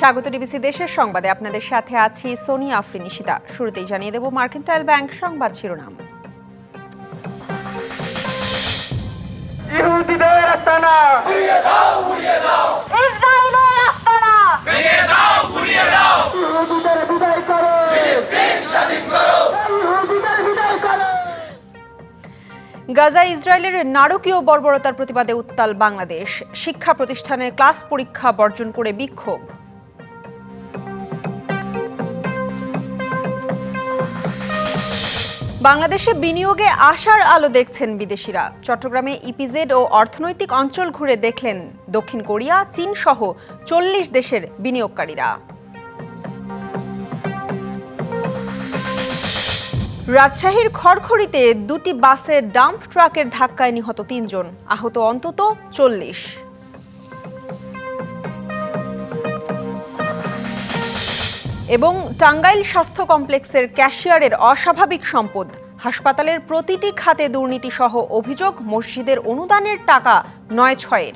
স্বাগত ডিবিসি দেশের সংবাদে আপনাদের সাথে আছি সোনিয়া আফরিন নিশিতা। শুরুতেই জানিয়ে দেব মার্কেন্টাইল ব্যাংক সংবাদ শিরোনাম। ইহুদিদের আস্তানা উড়িয়ে দাও, উড়িয়ে দাও। ইসরায়েলের আস্তানা ভেঙে দাও, গুড়িয়ে দাও। ইহুদিদের বিদায় করো, ফিলিস্তিন স্বাধীন করো। ইহুদিদের বিদায় করো। গাজায় ইসরায়েলের নারকীয় বর্বরতার প্রতিবাদে উত্তাল বাংলাদেশ। শিক্ষা প্রতিষ্ঠানে ক্লাস পরীক্ষা বর্জন করে বিক্ষোভ। বাংলাদেশে বিনিয়োগে আশার আলো দেখছেন বিদেশিরা। চট্টগ্রামে ইপিজেড ও অর্থনৈতিক অঞ্চল ঘুরে দেখলেন দক্ষিণ কোরিয়া, চীন সহ 40 দেশের বিনিয়োগকারীরা। রাজশাহীর খড়খড়িতে দুটি বাসে ডাম্প ট্রাকের ধাক্কায় নিহত 3 জন, আহত অন্তত 40। এবং টাঙ্গাইল স্বাস্থ্য কমপ্লেক্সের ক্যাশিয়ারের অস্বাভাবিক সম্পদ। হাসপাতালের প্রতিটি খাতে দুর্নীতি সহ অভিযোগ, মসজিদের অনুদানের টাকা 9/6-এর।